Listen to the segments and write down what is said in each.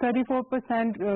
34%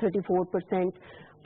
34%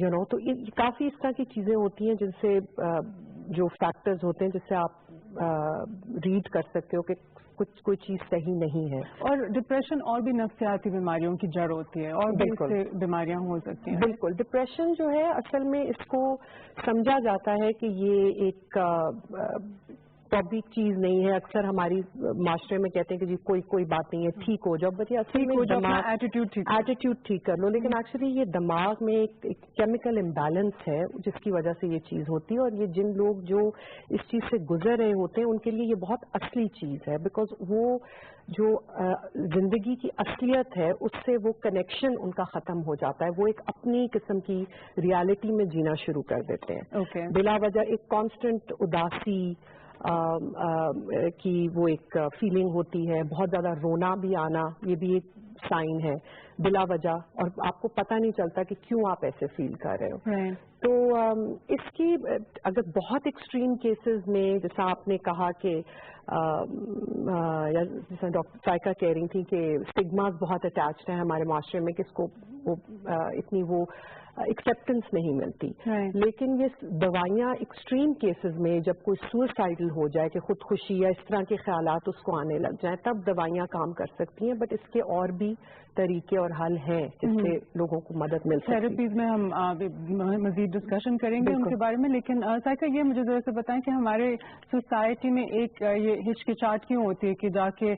you know تو کافی اس طرح کی چیزیں ہوتی ہیں جن سے جو فیکٹرز ہوتے ہیں جس سے آپ ریڈ کر سکتے ہو کہ کچھ کوئی چیز صحیح نہیں ہے. اور ڈپریشن اور بھی نفسیاتی بیماریوں کی جڑ ہوتی ہے اور بھی اس سے بیماریاں ہو سکتی ہیں. بالکل. ڈپریشن جو ہے اصل میں اس کو سمجھا جاتا ہے کہ یہ ایک طبی چیز نہیں ہے. اکثر ہماری معاشرے میں کہتے ہیں کہ جی کوئی بات نہیں ہے, ٹھیک ہو جاؤ, بٹ یہ اصل میں ایٹیٹیوڈ ٹھیک کر لو. لیکن ایکچولی یہ دماغ میں ایک کیمیکل امبیلنس ہے جس کی وجہ سے یہ چیز ہوتی ہے, اور یہ جن لوگ جو اس چیز سے گزر رہے ہوتے ہیں ان کے لیے یہ بہت اصلی چیز ہے, بیکاز وہ جو زندگی کی اصلیت ہے اس سے وہ کنیکشن ان کا ختم ہو جاتا ہے. وہ ایک اپنی قسم کی ریالٹی میں جینا شروع کر دیتے ہیں. بلا وجہ ایک کانسٹنٹ اداسی کی وہ ایک فیلنگ ہوتی ہے, بہت زیادہ رونا بھی آنا, یہ بھی ایک سائن ہے بلا وجہ, اور آپ کو پتہ نہیں چلتا کہ کیوں آپ ایسے فیل کر رہے ہو. تو اس کی اگر بہت ایکسٹریم کیسز میں جیسا آپ نے کہا کہ جیسا ڈاکٹر سائیکا کہہ رہی تھی کہ اسٹگماز بہت اٹیچڈ ہیں ہمارے معاشرے میں کہ اس کو اتنی وہ ایکسیپٹنس نہیں ملتی. لیکن یہ دوائیاں ایکسٹریم کیسز میں جب کوئی سوئسائڈل ہو جائے کہ خودکشی یا اس طرح کے خیالات اس کو آنے لگ جائیں تب دوائیاں کام کر سکتی ہیں, بٹ اس کے اور بھی طریقے اور حل ہیں جس سے لوگوں کو مدد مل سکتی ہے. تھراپیز میں ہم مزید ڈسکشن کریں گے ان کے بارے میں, لیکن سائیکا یہ مجھے ذرا سے بتائیں کہ ہمارے سوسائٹی میں ایک یہ ہچکچاہٹ کیوں ہوتی ہے کہ جا کے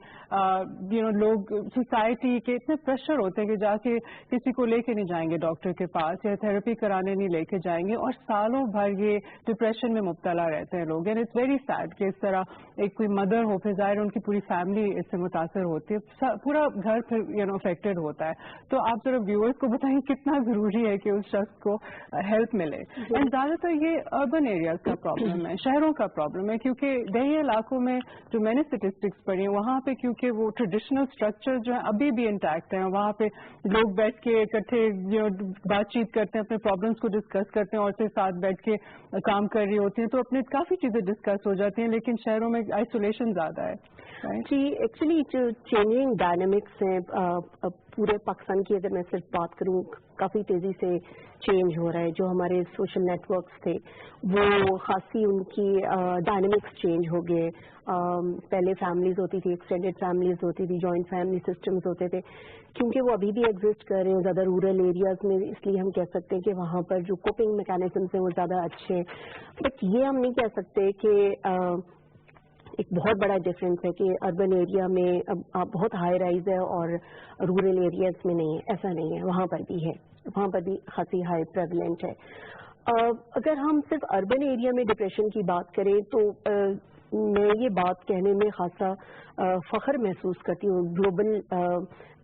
لوگ سوسائٹی کے اتنے پریشر ہوتے ہیں کہ جا کے کسی کو لے کے نہیں جائیں گے ڈاکٹر کے پاس یا تھراپی کرانے نہیں لے کے جائیں گے, اور سالوں بھر یہ ڈپریشن میں مبتلا رہتے ہیں لوگ. اینڈ اٹس ویری سیڈ کہ اس طرح ایک کوئی مدر ہو, پھر ظاہر ان کی پوری فیملی اس سے متاثر ہوتی ہے, پورا گھر پھر افیکٹڈ ہوتا ہے. تو آپ ذرا ویورز کو بتائیں کتنا ضروری ہے کہ اس شخص کو ہیلپ ملے. اینڈ زیادہ تر یہ اربن ایریاز کا پرابلم ہے, شہروں کا پرابلم ہے, کیونکہ دیہی علاقوں میں جو میں نے اسٹیٹسٹکس پڑھی ہیں وہاں پہ کیونکہ وہ ٹریڈیشنل اسٹرکچر جو ہے ابھی بھی انٹیکٹ ہیں, وہاں پہ لوگ بیٹھ کے اکٹھے بات چیت کرتے ہیں, اپنے پرابلمس کو ڈسکس کرتے ہیں, عورتیں ساتھ بیٹھ کے کام کر رہی ہوتی ہیں, تو اپنے کافی چیزیں ڈسکس ہو جاتی ہیں. لیکن شہروں میں آئسولیشن زیادہ ہے. جی ایکچولی جو چینجنگ ڈائنامکس ہیں پورے پاکستان کی اگر میں صرف بات کروں کافی تیزی سے چینج ہو رہا ہے. جو ہمارے سوشل نیٹ ورکس تھے وہ خاصی ان کی ڈائنامکس چینج ہو گئے. پہلے فیملیز ہوتی تھی, ایکسٹینڈیڈ فیملیز ہوتی تھی, جوائنٹ فیملی سسٹمز ہوتے تھے, کیونکہ وہ ابھی بھی ایگزسٹ کر رہے ہیں زیادہ رورل ایریاز میں, اس لیے ہم کہہ سکتے ہیں کہ وہاں پر جو کوپنگ میکینزمس ہیں وہ زیادہ اچھے ہیں. بٹ یہ ہم نہیں کہہ سکتے کہ ایک بہت بڑا ڈفرینس ہے کہ اربن ایریا میں اب بہت ہائی رائز ہے اور رورل ایریاز میں نہیں ہے. ایسا نہیں ہے, وہاں پر بھی ہے, وہاں پر بھی خاصی ہائی پریویلنٹ ہے. اگر ہم صرف اربن ایریا میں ڈپریشن کی بات کریں تو میں یہ بات کہنے میں خاصا فخر محسوس کرتی ہوں. گلوبل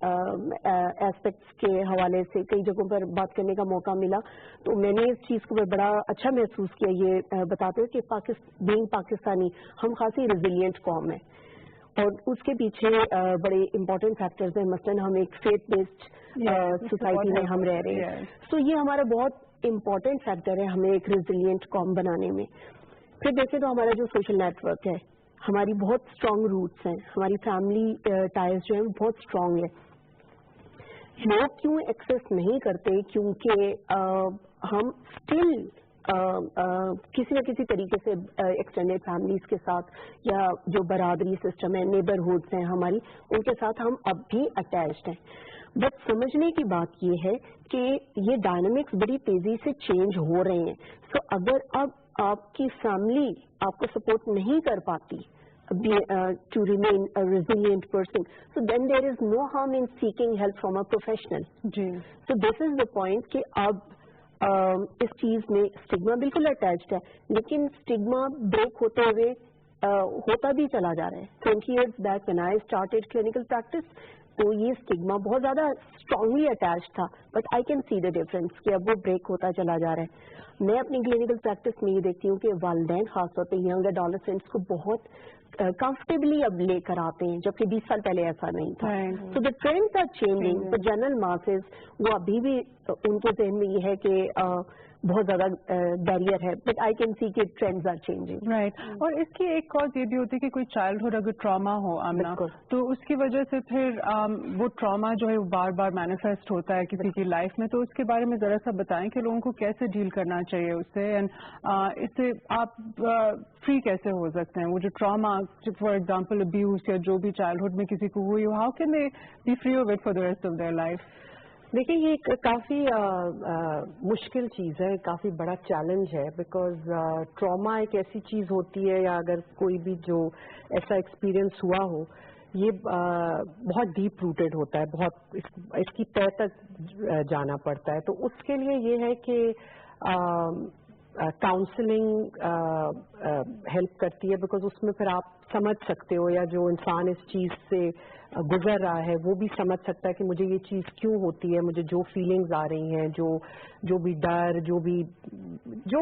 ایسپیکٹس کے حوالے سے کئی جگہوں پر بات کرنے کا موقع ملا تو میں نے اس چیز کو بڑا اچھا محسوس کیا یہ بتاتے ہوئے کہ بینگ پاکستانی ہم خاصی ریزیلینٹ قوم ہیں, اور اس کے پیچھے بڑے امپورٹنٹ فیکٹرز ہیں. مثلاً ہم ایک فیتھ بیسڈ سوسائٹی میں ہم رہ رہے ہیں, تو یہ ہمارا بہت امپورٹنٹ فیکٹر ہے ہمیں ایک ریزیلینٹ قوم بنانے میں. پھر دیکھیں تو ہمارا جو سوشل نیٹ ورک ہے, ہماری بہت اسٹرانگ روٹس ہیں, ہماری فیملی ٹائز جو ہیں بہت اسٹرانگ ہے. لوگ کیوں ایکسیس نہیں کرتے؟ کیونکہ ہم اسٹل کسی نہ کسی طریقے سے ایکسٹینڈیڈ فیملیز کے ساتھ یا جو برادری سسٹم ہے, نیبرہڈس ہیں ہماری, ان کے ساتھ ہم اب بھی اٹیچڈ ہیں. بٹ سمجھنے کی بات یہ ہے کہ یہ ڈائنامکس بڑی تیزی سے چینج ہو رہے ہیں. سو اگر اب آپ کی فیملی آپ کو سپورٹ نہیں کر پاتی to remain a resilient person, so then there is no harm in seeking help from a professional. So this is the point کہ اب اس چیز میں اسٹگما بالکل اٹیچڈ ہے, لیکن اسٹگما بریک ہوتے ہوئے ہوتا بھی چلا جا رہا ہے. 20 years back when I started clinical practice تو یہ اسٹگما بہت زیادہ اسٹرانگلی اٹیچ تھا, but I can see the difference کہ اب وہ بریک ہوتا چلا جا رہا ہے. میں اپنی کلینکل پریکٹس میں یہ دیکھتی ہوں کہ والدین خاص طور پہ ینگ ایڈولسنٹس کو بہت کمفرٹیبلی اب لے کر آتے ہیں, جبکہ 20 سال پہلے ایسا نہیں تھا. So the trends are changing. The general masses وہ ابھی بھی ان کے ذہن میں یہ ہے کہ بہت زیادہ بیریئر ہے, بٹ آئی کین سی کہ ٹرینڈز آر چینجنگ. رائٹ. اور اس کی ایک کاز یہ بھی ہوتی ہے کہ کوئی چائلڈہڈ اگر ٹراما ہو آمنہ, تو اس کی وجہ سے پھر وہ ٹراما جو ہے وہ بار بار مینیفیسٹ ہوتا ہے کسی کی لائف میں. تو اس کے بارے میں ذرا سا بتائیں کہ لوگوں کو کیسے ڈیل کرنا چاہیے اس سے, اینڈ اس سے آپ فری کیسے ہو سکتے ہیں. وہ جو ٹراما فار ایگزامپل ابیوز یا جو بھی چائلڈہڈ میں کسی کو ہوئی ہو, how can they be free of it for the rest of their life? دیکھیں یہ کافی مشکل چیز ہے, کافی بڑا چیلنج ہے, بیکاز ٹراما ایک ایسی چیز ہوتی ہے, یا اگر کوئی بھی جو ایسا ایکسپیرئنس ہوا ہو, یہ بہت ڈیپ روٹیڈ ہوتا ہے, بہت اس کی تہ تک جانا پڑتا ہے. تو اس کے لیے یہ ہے کہ کاؤنسلنگ ہیلپ کرتی ہے, بیکاز اس میں پھر آپ سمجھ سکتے ہو, یا جو انسان اس چیز سے گزر رہا ہے وہ بھی سمجھ سکتا ہے کہ مجھے یہ چیز کیوں ہوتی ہے, مجھے جو فیلنگز آ رہی ہیں, جو بھی ڈر, جو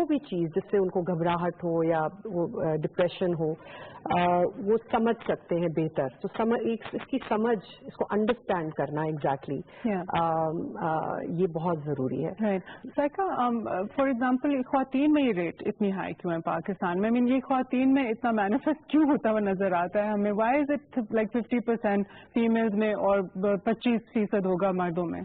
بھی چیز جس سے ان کو گھبراہٹ ہو یا وہ ڈپریشن ہو, وہ سمجھ سکتے ہیں بہتر. تو اس کی سمجھ, اس کو انڈرسٹینڈ کرنا ایگزیکٹلی یہ بہت ضروری ہے. سائیکا, فار ایگزامپل خواتین میں یہ ریٹ اتنی ہائی کیوں ہے پاکستان میں؟ یہ خواتین میں اتنا مینیفیسٹ کیوں ہوتا ہوا نظر آتا ہے ہمیں؟ Why is it like 50% females میں اور 25% ہوگا مردوں میں؟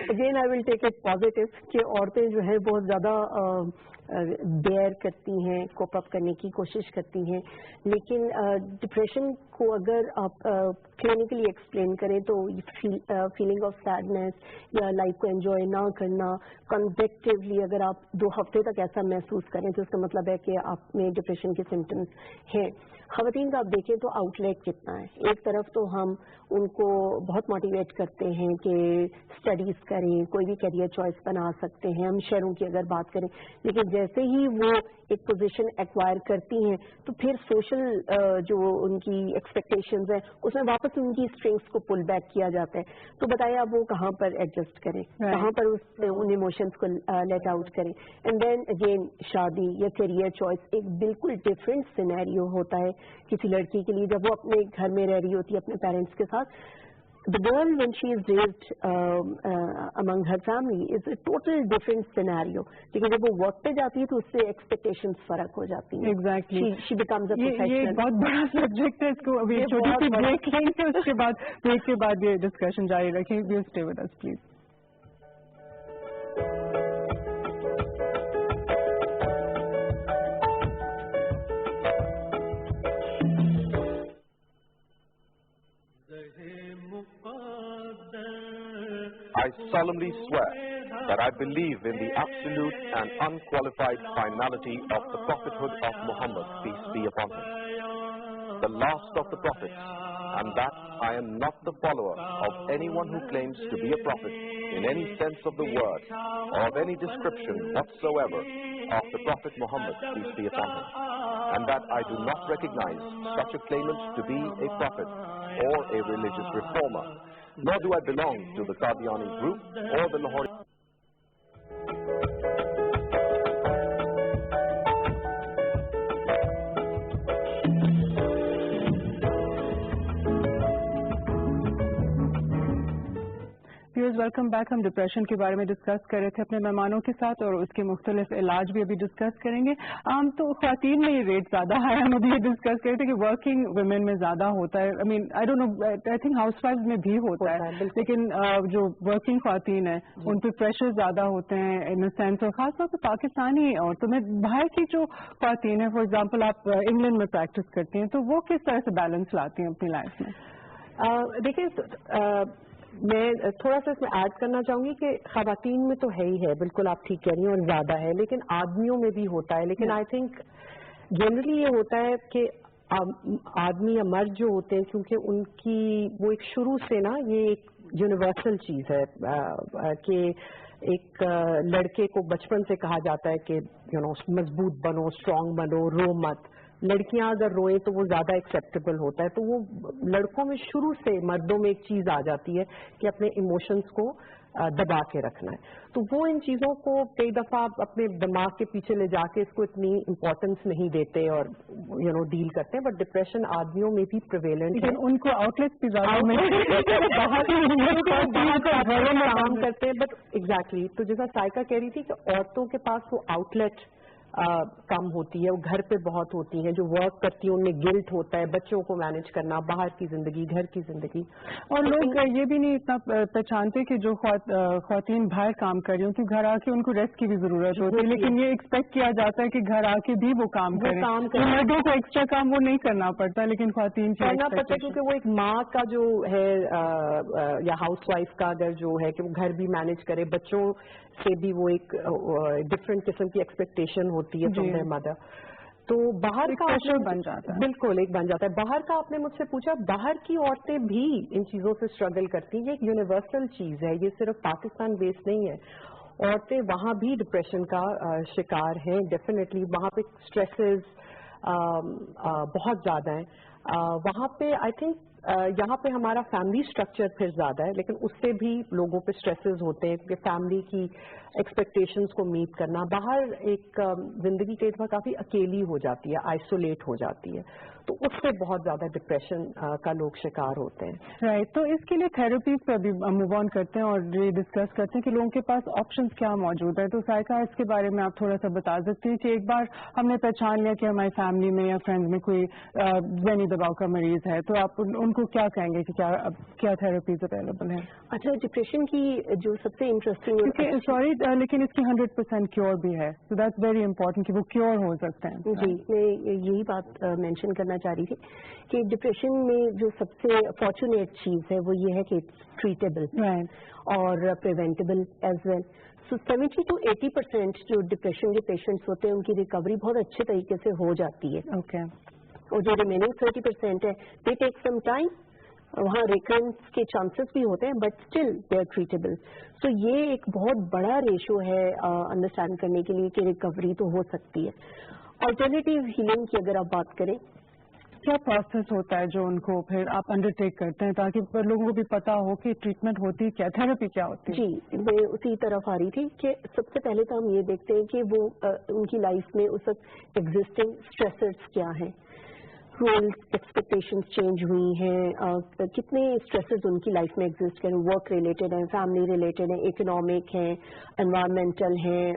Again I will take it positive کہ عورتیں جو ہے بہت زیادہ بیئر کرتی ہیں, کوپ اپ کرنے کی کوشش کرتی ہیں, لیکن ڈپریشن کو اگر آپ کلینکلی ایکسپلین کریں تو فیلنگ آف سیڈنس یا لائف کو انجوائے نہ کرنا, کنزیکٹیولی اگر آپ 2 ہفتے تک ایسا محسوس کریں تو اس کا مطلب ہے کہ آپ میں ڈپریشن کے سمٹمس ہیں. خواتین کا آپ دیکھیں تو آؤٹ لیٹ کتنا ہے. ایک طرف تو ہم ان کو بہت موٹیویٹ کرتے ہیں کہ اسٹڈیز کریں, کوئی بھی کیریئر چوائس بنا سکتے ہیں, ہم شہروں کی اگر بات کریں, لیکن جیسے ہی وہ ایک پوزیشن ایکوائر کرتی ہیں تو پھر سوشل جو ان کی ایکسپیکٹیشنز ہیں اس میں واپس ان کی اسٹرنگس کو پل بیک کیا جاتا ہے. تو بتائیے آپ وہ کہاں پر ایڈجسٹ کریں, کہاں پر ان ایموشنس کو لیٹ آؤٹ کریں. اینڈ دین اگین شادی یا کیریئر چوائس ایک بالکل ڈفرینٹ سینیریو ہوتا ہے کسی لڑکی کے لیے جب وہ اپنے گھر میں رہ رہی ہوتی ہے اپنے پیرنٹس کے ساتھ. The girl, when she is raised among her family, is a total different scenario. لیکن جب وہ ورک پہ جاتی ہے تو اس سے ایکسپیکٹیشنز فرق ہو جاتی ہیں. Exactly. She becomes a professional. یہ بہت بڑا سبجیکٹ ہے, اس کو ابھی چھوٹی سی بریک لیں گے, اس کے بعد بریک کے بعد یہ ڈسکشن جاری رکھیں. You stay with us, please. I solemnly swear that I believe in the absolute and unqualified finality of the prophethood of Muhammad, peace be upon him, the last of the prophets, and that I am not the follower of anyone who claims to be a prophet in any sense of the word or of any description whatsoever of the Prophet Muhammad, peace be upon him, and that I do not recognize such a claimant to be a prophet or a religious reformer, nor do I belong to the Qadiani group or the Lahori. Welcome back. ہم depression کے بارے میں discuss کر رہے تھے اپنے مہمانوں کے ساتھ, اور اس کے مختلف علاج بھی ابھی ڈسکس کریں گے. تو خواتین میں یہ ریٹ زیادہ ہے, ہم ابھی یہ ڈسکس کر رہے تھے کہ ورکنگ ویمن میں زیادہ ہوتا ہے. I mean I don't know, I think housewife میں بھی ہوتا ہے, لیکن جو ورکنگ خواتین ہیں ان پہ پریشر زیادہ ہوتے ہیں ان اے سینس, اور خاص طور پہ پاکستانی عورتوں میں. باہر کی جو خواتین ہیں, فار ایگزامپل آپ انگلینڈ میں پریکٹس کرتی ہیں, تو وہ کس طرح سے بیلنس لاتی ہیں اپنی لائف میں؟ دیکھیں, میں تھوڑا سا اس میں ایڈ کرنا چاہوں گی کہ خواتین میں تو ہے ہی ہے, بالکل آپ ٹھیک کہہ رہی ہیں, اور زیادہ ہے, لیکن آدمیوں میں بھی ہوتا ہے. لیکن آئی تھنک جنرلی یہ ہوتا ہے کہ آدمی یا مرد جو ہوتے ہیں, کیونکہ ان کی وہ ایک شروع سے نا, یہ ایک یونیورسل چیز ہے کہ ایک لڑکے کو بچپن سے کہا جاتا ہے کہ مضبوط بنو, اسٹرانگ بنو, رو مت. لڑکیاں اگر روئیں تو وہ زیادہ ایکسیپٹیبل ہوتا ہے. تو وہ لڑکوں میں شروع سے, مردوں میں ایک چیز آ جاتی ہے کہ اپنے ایموشنز کو دبا کے رکھنا ہے. تو وہ ان چیزوں کو کئی دفعہ اپنے دماغ کے پیچھے لے جا کے اس کو اتنی امپورٹنس نہیں دیتے اور ڈیل کرتے ہیں. بٹ ڈپریشن آدمیوں میں بھی پریویلنٹ ہے, ان کو آؤٹ لیٹس بھی زیادہ کام کرتے ہیں. بٹ ایگزیکٹلی, تو جیسا سائیکا کہہ رہی تھی کہ عورتوں کے پاس وہ آؤٹ لیٹ کم ہوتی ہے, وہ گھر پہ بہت ہوتی ہیں, جو ورک کرتی ہیں ان میں گلٹ ہوتا ہے, بچوں کو مینج کرنا, باہر کی زندگی, گھر کی زندگی. اور لوگ یہ بھی نہیں اتنا پہچانتے کہ جو خواتین باہر کام کر رہی ہوں کہ گھر آ کے ان کو ریسٹ کی بھی ضرورت ہوتی ہے, لیکن یہ ایکسپیکٹ کیا جاتا ہے کہ گھر آ کے بھی وہ کام کریں. مردوں کو ایکسٹرا کام وہ نہیں کرنا پڑتا, لیکن خواتین کرنا پڑتا ہے کیونکہ وہ ایک ماں کا جو ہے یا ہاؤس وائف کا اگر جو ہے کہ وہ گھر بھی مینج کرے, بچوں سے بھی وہ ایک ڈفرینٹ قسم کی ایکسپیکٹیشن ہوتی ہے فرام دیئر مدر. تو باہر کا بن جاتا ہے, بالکل ایک بن جاتا ہے. باہر کا آپ نے مجھ سے پوچھا, باہر کی عورتیں بھی ان چیزوں سے اسٹرگل کرتی ہیں. یہ ایک یونیورسل چیز ہے, یہ صرف پاکستان بیس نہیں ہے. عورتیں وہاں بھی ڈپریشن کا شکار ہیں ڈیفینیٹلی. وہاں پہ اسٹریسز بہت زیادہ ہیں. وہاں پہ آئی تھنک یہاں پہ ہمارا فیملی اسٹرکچر پھر زیادہ ہے, لیکن اس سے بھی لوگوں پہ اسٹریسز ہوتے ہیں کیونکہ فیملی کی ایکسپیکٹیشنز کو میٹ کرنا. باہر ایک زندگی کے اعتبار کافی اکیلی ہو جاتی ہے, آئسولیٹ ہو جاتی ہے, تو اس سے بہت زیادہ ڈپریشن کا لوگ شکار ہوتے ہیں. رائٹ, تو اس کے لیے تھراپیز پہ بھی موو آن کرتے ہیں اور یہ ڈسکس کرتے ہیں کہ لوگوں کے پاس آپشنز کیا موجود ہے. تو سائیکا, اس کے بارے میں آپ تھوڑا سا بتا سکتے ہیں کہ ایک بار ہم نے پہچان لیا کہ ہماری فیملی میں یا فرینڈ میں کوئی ذہنی دباؤ کا مریض ہے, تو آپ ان کو کیا کہیں گے کہ کیا تھراپیز اویلیبل ہیں؟ اچھا, ڈپریشن کی جو سب سے انٹرسٹنگ, سوری لیکن اس کی 100% کیور بھی ہے, تو دیٹس ویری امپورٹنٹ کہ وہ کیور ہو سکتے ہیں. جی, میں یہی بات مینشن کرنا چاہ رہی تھی کہ ڈپریشن میں جو سب سے فارچونیٹ چیز ہے وہ یہ ہے کہ اٹس ٹریٹیبل اور preventable as well. So 70 to 80% جو ڈپریشن کے پیشنٹس ہوتے ہیں ان کی ریکوری بہت اچھے طریقے سے ہو جاتی ہے. اوکے, اور جو ریمیننگ 30% ہے دے ٹیک سم ٹائم, وہاں ریکرنس کے چانسز بھی ہوتے ہیں, but still they are treatable. So یہ ایک بہت بڑا ریشو ہے انڈرسٹینڈ کرنے کے لیے کہ ریکوری تو ہو سکتی ہے. آلٹرنیٹیو ہیلنگ کی اگر آپ بات کریں, کیا پروسیس ہوتا ہے جو ان کو پھر آپ انڈر ٹیک کرتے ہیں تاکہ لوگوں کو بھی پتا ہو کہ ٹریٹمنٹ ہوتی کیا, تھراپی کیا ہوتی ہے؟ جی, میں اسی طرف آ رہی تھی کہ سب سے پہلے تو ہم یہ دیکھتے ہیں کہ وہ ان کی لائف میں اس وقت ایگزسٹنگ اسٹریسرز کیا ہیں, رولس ایکسپیکٹیشنز چینج ہوئی ہیں, کتنے اسٹریسز ان کی لائف میں ایگزسٹ کریں, ورک ریلیٹڈ ہیں, فیملی ریلیٹڈ ہیں, اکنامک ہیں, انوائرمنٹل ہیں,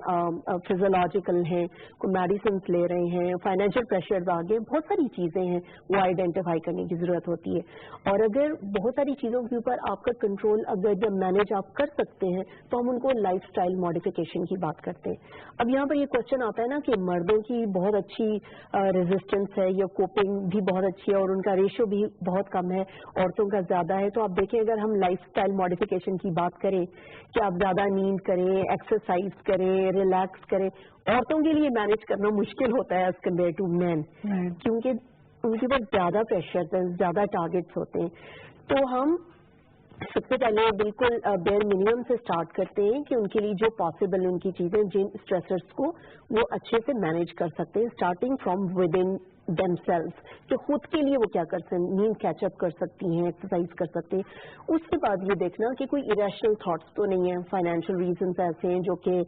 فزیولوجیکل ہیں, کوئی میڈیسنس لے رہے ہیں, فائنینشیل پریشرز آگے, بہت ساری چیزیں ہیں وہ آئیڈینٹیفائی کرنے کی ضرورت ہوتی ہے. اور اگر بہت ساری چیزوں کے اوپر آپ کا کنٹرول اگر جب مینیج آپ کر سکتے ہیں تو ہم ان کو لائف اسٹائل ماڈیفکیشن کی بات کرتے ہیں. اب یہاں پر یہ کوشچن آتا ہے نا کہ مردوں کی بہت اچھی ریزسٹنس ہے یا کوپنگ بھی بہت اچھی ہے اور ان کا ریشو بھی بہت کم ہے, عورتوں کا زیادہ ہے. تو آپ دیکھیں اگر ہم لائف اسٹائل ماڈیفکیشن کی بات کریں کہ آپ زیادہ نیند کریں, ایکسرسائز کریں, ریلیکس کریں, عورتوں کے لیے مینیج کرنا مشکل ہوتا ہے ایز کمپیئر ٹو مین, کیونکہ ان کے پاس زیادہ پریشر ہے, زیادہ ٹارگیٹس ہوتے ہیں. تو ہم سب سے پہلے بالکل بیئر منیمم سے اسٹارٹ کرتے ہیں کہ ان کے لیے جو پاسبل ان کی چیزیں, جن اسٹریسرس کو وہ اچھے سے مینیج کر سکتے ہیں, starting from with in them self, کہ خود کے لیے وہ کیا کر سکتے ہیں, نیند کیچ اپ کر سکتی ہیں, ایکسرسائز کر سکتے ہیں. اس کے بعد یہ دیکھنا کہ کوئی اریشنل تھاٹس تو نہیں ہیں, فائنینشیل ریزنس ایسے ہیں جو کہ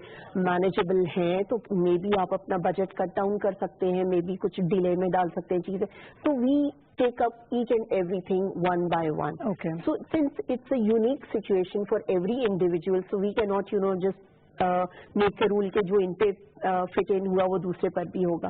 مینیجبل ہیں, تو مے بی آپ اپنا بجٹ کٹ ڈاؤن کر سکتے ہیں, مے بی کچھ ڈیلے میں ڈال سکتے ہیں چیزیں. تو وی take up each and everything one by one. Okay. So since it's a unique situation for every individual, so we cannot, just make a rule کہ جو ان پہ فٹ ان ہوا وہ دوسرے پر بھی ہوگا.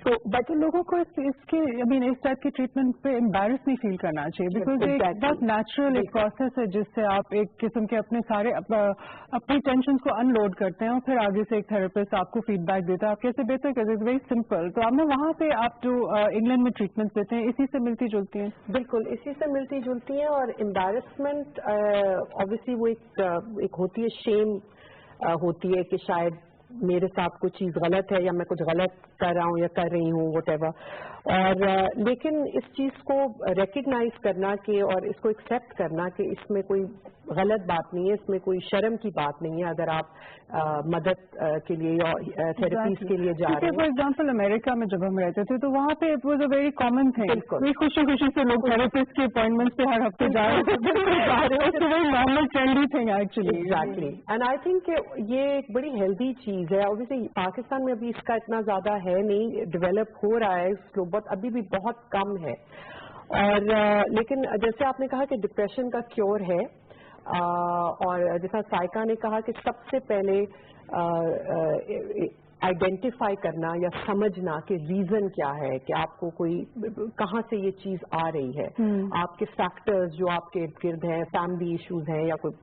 سو بٹ لوگوں کو اس کے اس ٹائپ کی ٹریٹمنٹ پہ امبیرس نہیں فیل کرنا چاہیے, بیکاز ایک بہت نیچرل ایک پروسیس ہے جس سے آپ ایک قسم کے اپنے سارے اپنی ٹینشنس کو ان لوڈ کرتے ہیں اور پھر آگے سے ایک تھراپسٹ آپ کو فیڈ بیک دیتا ہے آپ کیسے بہتر کرتے ہیں. Very simple. تو آپ نے وہاں پہ آپ جو انگلینڈ میں ٹریٹمنٹ دیتے ہیں اسی سے ملتی جلتی ہیں؟ بالکل اسی سے ملتی جلتی ہیں. اور امبیرسمنٹ obviously وہ ایک ہوتی ہے, شیم ہوتی ہے کہ شاید میرے ساتھ کوئی چیز غلط ہے یا میں کچھ غلط کر رہا ہوں یا کر رہی ہوں وٹ ایور. اور لیکن اس چیز کو ریکگنائز کرنا کہ اور اس کو ایکسیپٹ کرنا کہ اس میں کوئی غلط بات نہیں ہے, اس میں کوئی شرم کی بات نہیں ہے اگر آپ مدد کے لیے یا تھراپیز کے لیے جا رہے ہیں. فار ایگزامپل امریکہ میں جب ہم رہتے تھے تو وہاں پہ it was a very common thing, خوشی خوشی سے لوگ تھراپسٹ کے اپوائنٹمنٹس پہ ہر ہفتے جا رہے تھے. Normal trendy thing actually. Exactly, and I think کہ یہ ایک بڑی ہیلدی چیز ہے. اوبیسلی پاکستان میں ابھی اس کا اتنا زیادہ ہے نہیں, ڈیولپ ہو رہا ہے بٹ ابھی بھی بہت کم ہے. اور لیکن جیسے آپ نے کہا کہ ڈپریشن کا کیور ہے, اور جیسا سائیکا نے کہا کہ سب سے پہلے آئیڈینٹیفائی کرنا یا سمجھنا کہ ریزن کیا ہے, کہ آپ کو کوئی کہاں سے یہ چیز آ رہی ہے, آپ کے فیکٹرز جو آپ کے ارد گرد ہیں, فیملی ایشوز ہیں یا کوئی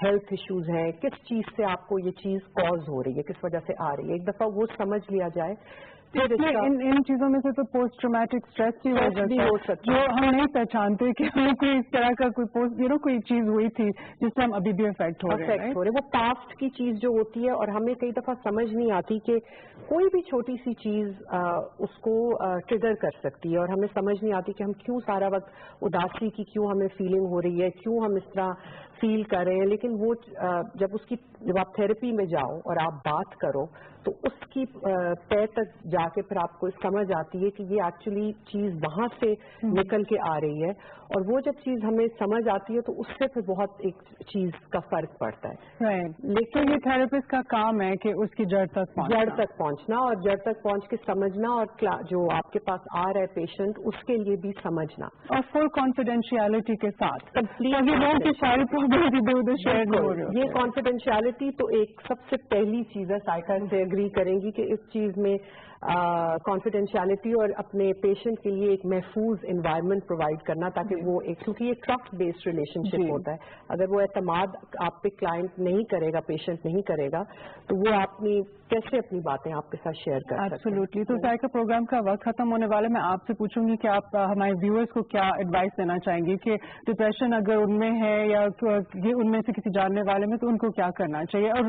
ہیلتھ ایشوز ہیں, کس چیز سے آپ کو یہ چیز کاز ہو رہی ہے, کس وجہ سے آ رہی ہے. ایک دفعہ وہ سمجھ لیا جائے. ان چیزوں میں سے تو پوسٹ ٹرامیٹک اسٹریس بھی ہو سکتا ہے جو ہم نہیں پہچانتے کہ ہمیں کوئی اس طرح کا کوئی چیز ہوئی تھی جس سے ہم ابھی بھی افیکٹ ہو رہے ہیں. وہ پاسٹ کی چیز جو ہوتی ہے, اور ہمیں کئی دفعہ سمجھ نہیں آتی کہ کوئی بھی چھوٹی سی چیز اس کو ٹریگر کر سکتی ہے, اور ہمیں سمجھ نہیں آتی کہ ہم کیوں سارا وقت اداسی کی کیوں ہمیں فیلنگ ہو رہی ہے, کیوں ہم اس طرح فیل کر رہے ہیں. لیکن وہ جب آپ تھراپی میں جاؤ اور آپ بات کرو تو اس کی تہ تک جا کے پھر آپ کو سمجھ آتی ہے کہ یہ ایکچولی چیز وہاں سے نکل کے آ رہی ہے, اور وہ جب چیز ہمیں سمجھ آتی ہے تو اس سے پھر بہت ایک چیز کا فرق پڑتا ہے. لیکن یہ تھراپسٹ کا کام ہے کہ اس کی جڑ تک پہنچنا اور جڑ تک پہنچ کے سمجھنا, اور جو آپ کے پاس آ رہا ہے پیشنٹ اس کے لیے بھی سمجھنا, اور فل کانفیڈینشیلٹی کے ساتھ. یہ کانفیڈینشیلٹی تو ایک سب سے پہلی چیز ہے. سائیکا سے اگری کریں گی کہ اس چیز میں کانفیڈینشیلٹی اور اپنے پیشنٹ کے لیے ایک محفوظ انوائرمنٹ پرووائڈ کرنا, تاکہ وہ کیونکہ یہ ٹرسٹ بیسڈ ریلیشن شپ ہوتا ہے. اگر وہ اعتماد آپ پہ کلائنٹ نہیں کرے گا, پیشنٹ نہیں کرے گا, تو وہ کیسے اپنی باتیں آپ کے ساتھ شیئر کر سکتے ہیں. ایبسولوٹلی. تو سائیکا پروگرام کا وقت ختم ہونے والا, میں آپ سے پوچھوں گی کہ آپ ہمارے ویورز کو کیا ایڈوائس دینا چاہیں گی کہ ڈپریشن اگر ان میں ہے یا ان میں سے کسی جاننے والے میں, تو ان کو کیا کرنا چاہیے, اور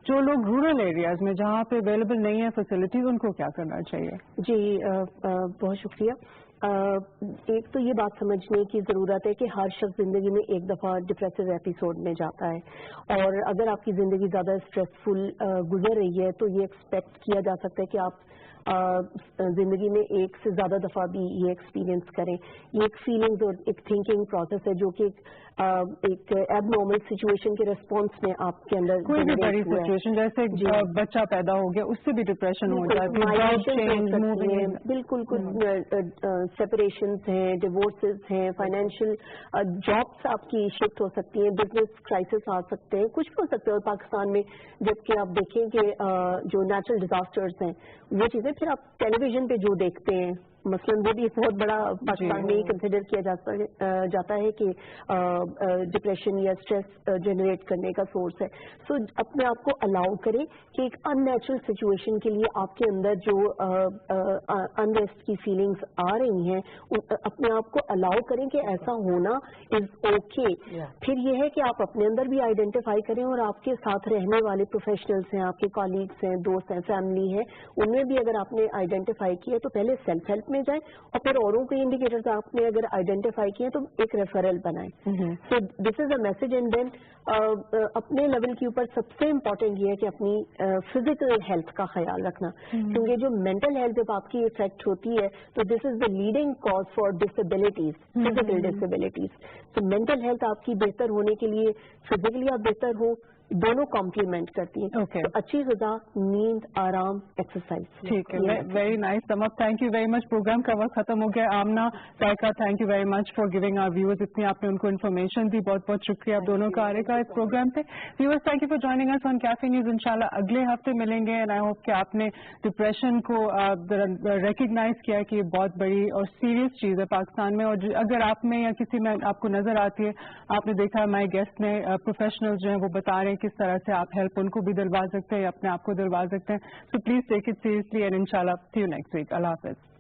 جو لوگ رورل ایریاز میں جہاں پہ اویلیبل نہیں ہے فیسلٹیز, ان کو کیا کرنا چاہیے؟ جی بہت شکریہ. ایک تو یہ بات سمجھنے کی ضرورت ہے کہ ہر شخص زندگی میں ایک دفعہ ڈپریسو ایپیسوڈ میں جاتا ہے, اور اگر آپ کی زندگی زیادہ اسٹریسفل گزر رہی ہے تو یہ ایکسپیکٹ کیا جا سکتا ہے کہ آپ زندگی میں ایک سے زیادہ دفعہ بھی یہ ایکسپیرینس کریں. یہ ایک فیلنگز اور ایک تھنکنگ پروسیس ہے جو کہ ایک ایب نارمل سچویشن کے ریسپانس میں آپ کے اندر کوئی بھی بڑی سچویشن جیسے بچہ پیدا ہو گیا, اس سے بھی ڈپریشن ہو جاتا ہے. بالکل کچھ سیپریشنز ہیں, ڈیورسز ہیں, فائنینشیل جابس آپ کی شفٹ ہو سکتی ہیں, بزنس کرائسس آ سکتے ہیں, کچھ بھی ہو سکتے ہیں. اور پاکستان میں جبکہ آپ دیکھیں کہ جو نیچرل ڈیزاسٹرز ہیں وہ چیزیں پھر آپ ٹیلی ویژن پہ جو دیکھتے ہیں مثلاً وہ بھی بہت بڑا پاکستان میں کنسیڈر کیا جاتا ہے کہ ڈپریشن یا اسٹریس جنریٹ کرنے کا سورس ہے. سو اپنے آپ کو الاؤ کریں کہ ایک ان نیچرل سچویشن کے لیے آپ کے اندر جو انریسٹ کی فیلنگس آ رہی ہیں اپنے آپ کو الاؤ کریں کہ ایسا ہونا از اوکے. پھر یہ ہے کہ آپ اپنے اندر بھی آئیڈینٹیفائی کریں اور آپ کے ساتھ رہنے والے پروفیشنلس ہیں, آپ کے کالیگس ہیں, دوست ہیں, فیملی ہے, ان میں بھی اگر آپ نے آئیڈینٹیفائی کیا تو پہلے سیلف ہیلپ میں جائیں اور پھر اوروں کے انڈیکیٹرز آپ نے اگر آئیڈینٹیفائی کیے تو ایک ریفرل بنائیں. سو دس از اے میسج. اینڈ دین اپنے لیول کے اوپر سب سے امپورٹنٹ یہ ہے کہ اپنی فزیکل ہیلتھ کا خیال رکھنا, کیونکہ جو مینٹل ہیلتھ جب آپ کی افیکٹ ہوتی ہے تو this is the leading cause for disabilities, physical disabilities. تو مینٹل ہیلتھ آپ کی بہتر ہونے کے لیے فزیکلی آپ بہتر ہو, دونوں کمپلیمنٹ کرتی ہیں. تو اچھی غذا, نیند, آرام, ایکسرسائز. ٹھیک ہے, very nice sum up. Thank you very much. Programme کا وقت ختم ہو گیا. Amna, Saika, thank you very much for giving our viewers. اتنی آپ نے ان کو انفارمیشن دی, بہت بہت شکریہ آپ دونوں کا آنے کا اس پروگرام پہ. Viewers, thank you for joining us on cafe news. انشاءاللہ اگلے ہفتے ملیں گے. اینڈ آئی ہوپ کہ آپ نے ڈپریشن کو ریکگنائز کیا کہ یہ بہت بڑی اور سیریس چیز ہے پاکستان میں, اور اگر آپ میں یا کسی میں آپ کو نظر آتی ہے, آپ نے دیکھا ہمارے گیسٹ نے پروفیشنل جو ہیں وہ بتا رہے ہیں کس طرح سے آپ ہیلپ ان کو بھی دلوا سکتے ہیں یا اپنے آپ کو دلوا سکتے ہیں. So please take it seriously and انشاءاللہ سی یو نیکسٹ ویک. اللہ حافظ.